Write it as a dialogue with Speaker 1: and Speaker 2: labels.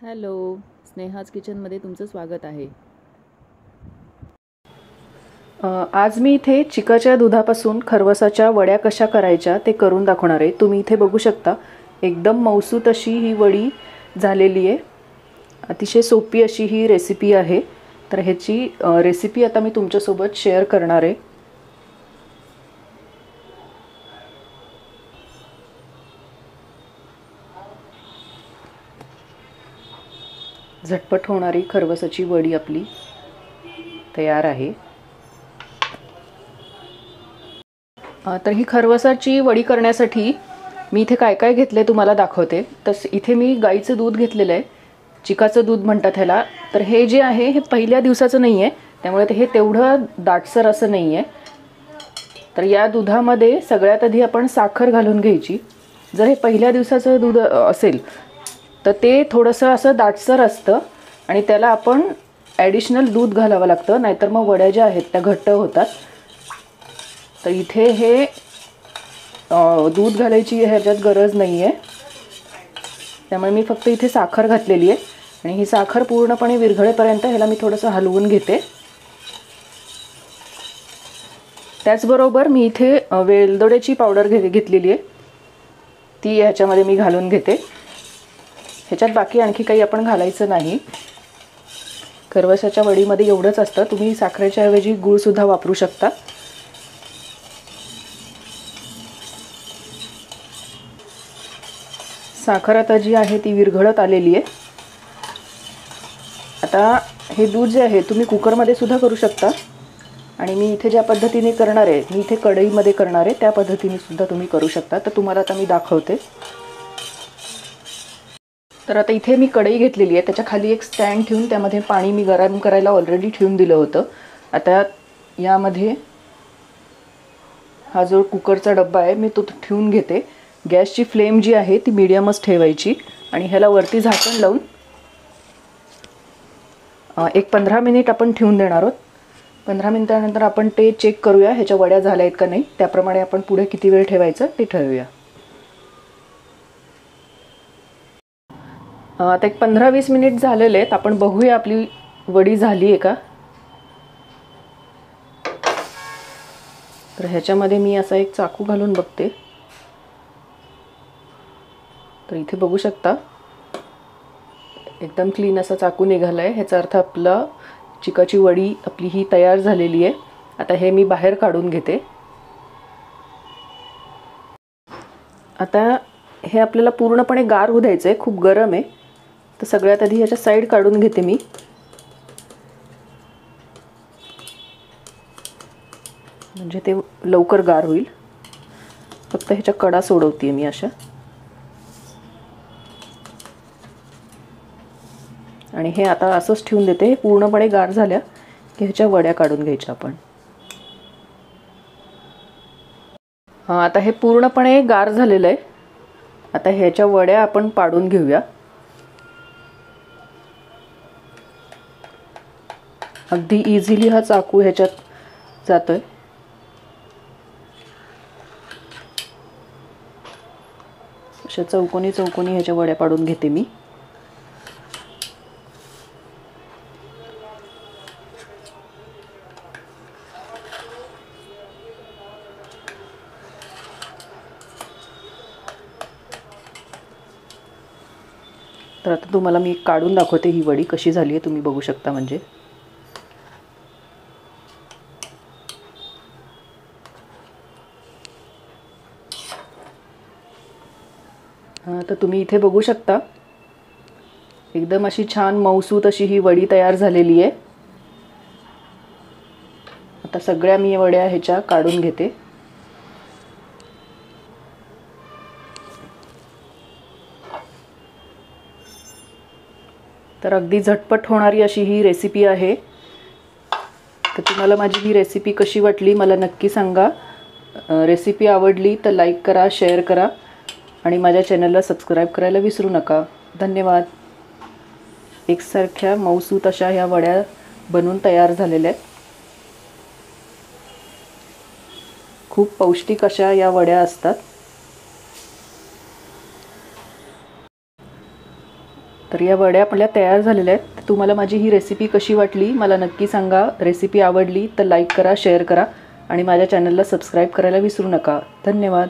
Speaker 1: Hello, Sneha's किचनमध्ये तुमचं स्वागत आहे.
Speaker 2: आज मी इथे चिकाच्या दुधापासून खरवसाच्या वड्या कशा करायच्या ते करून दाखवणार आहे. तुम्ही इथे बघू शकता एकदम मऊसूत अशी ही वडी झालेली आहे. अतिशय सोपी अशी ही रेसिपी आहे. तर ह्याची रेसिपी आता मी तुमच्यासोबत शेअर करणार आहे. झटपट होणारी खरवसाची वडी आपली तयार आहे. तर ही खरवसाची वडी करण्यासाठी मी इथे काय काय घेतले तुम्हाला दाखवते. तस इथे मी गाईचं दूध घेतलेलं आहे. चिकाचं दूध म्हणतात ह्याला. तर हे जे आहे हे पहिल्या दिवसाचं नाही आहे, त्यामुळे हे तेवढं दाटसर असं नाही आहे. तर या दुधामध्ये सगळ्यात आधी आपण साखर घालून घ्यायची. जर हे पहिल्या दिवसाचं दूध असेल तर ते थोडंसं असं दाटसर असतं आणि त्याला आपण ॲडिशनल दूध घालावं लागतं, नाहीतर मग वड्या ज्या आहेत त्या घट्ट होतात. तर इथे हे दूध घालायची ह्याच्यात गरज नाही आहे, त्यामुळे मी फक्त इथे साखर घातलेली आहे आणि ही साखर पूर्णपणे विरघळेपर्यंत ह्याला मी थोडंसं हलवून घेते. त्याचबरोबर मी इथे वेलदोड्याची पावडर घेतलेली आहे, ती ह्याच्यामध्ये मी घालून घेते. ह्याच्यात बाकी आणखी काही आपण घालायचं नाही. खरवसाच्या वडीमध्ये एवढंच असतं. तुम्ही साखरेच्या ऐवजी गूळसुद्धा वापरू शकता. साखर आता जी आहे ती विरघळत आलेली आहे. आता हे दूध जे आहे तुम्ही कुकरमध्ये सुद्धा करू शकता आणि मी इथे ज्या पद्धतीने करणार आहे, मी इथे कढईमध्ये करणार आहे, त्या पद्धतीने सुद्धा तुम्ही करू शकता. तर तुम्हाला आता मी दाखवते. तर आता इथे मी कढई घेतलेली आहे, त्याच्या खाली एक स्टँड ठेवून त्यामध्ये पाणी मी गरम करायला ऑलरेडी ठेवून दिलं होतं. आता यामध्ये हा जो कुकरचा डब्बा आहे मी तो ठेवून घेते. गॅसची फ्लेम जी आहे ती मीडियमच ठेवायची आणि ह्याला वरती झाकण लावून एक 15 मिनिट आपण ठेवून देणार आहोत. 15 मिनिटानंतर आपण ते चेक करूया ह्याच्या वड्या झाल्या आहेत का नाही. त्याप्रमाणे आपण पुढे किती वेळ ठेवायचं ते ठरवूया. आता एक 15-20 मिनिट झालेले आहेत. आपण बघूया आपली वडी झाली आहे का. तर ह्याच्यामध्ये मी असा एक चाकू घालून बघते. तर इथे बघू शकता एकदम क्लीन असा चाकू निघाला आहे. ह्याचा अर्थ आपला चिकाची वडी आपली ही तयार झालेली आहे. आता हे मी बाहेर काढून घेते. आता हे आपल्याला पूर्णपणे गार होऊ द्यायचं आहे, खूप गरम आहे. तर सगळ्यात आधी ह्याच्या साईड काढून घेते मी. म्हणजे ते लवकर गार होईल. फक्त ह्याच्या कडा सोडवते मी अशा. आणि हे आता असंच ठेवून देते. हे पूर्णपणे गार झाल्या की ह्याच्या वड्या काढून घ्यायच्या आपण. आता हे पूर्णपणे गार झालेलं आहे. आता ह्याच्या वड्या आपण पाडून घेऊया. अगदी इझिली हा चाकू ह्याच्यात जातोय. अशा चौकोनी चौकोनी ह्याच्या वड्या पाडून घेते मी. तर आता तुम्हाला मी काढून दाखवते ही वडी कशी झाली आहे. तुम्ही बघू शकता. म्हणजे तर तुम्ही इथे बघू शकता एकदम अशी छान मऊसूत अशी ही वडी तयार झालेली आहे. आता सगळ्या मी वड्या ह्याच्या काढून घेते. तर अगदी झटपट होणारी अशी ही रेसिपी आहे. तर तुम्हाला माझी ही रेसिपी कशी वाटली मला नक्की सांगा. रेसिपी आवडली तर लाईक करा, शेअर करा आणि माझ्या चॅनलला सबस्क्राईब करायला विसरू नका. धन्यवाद. एकसारख्या मऊसूत अशा ह्या वड्या बनवून तयार झालेल्या आहेत. खूप पौष्टिक अशा या वड्या असतात. तर या वड्या आपल्या तयार झालेल्या आहेत. तुम्हाला माझी ही रेसिपी कशी वाटली मला नक्की सांगा. रेसिपी आवडली तर लाईक करा, शेअर करा आणि माझ्या चॅनलला सबस्क्राईब करायला विसरू नका. धन्यवाद.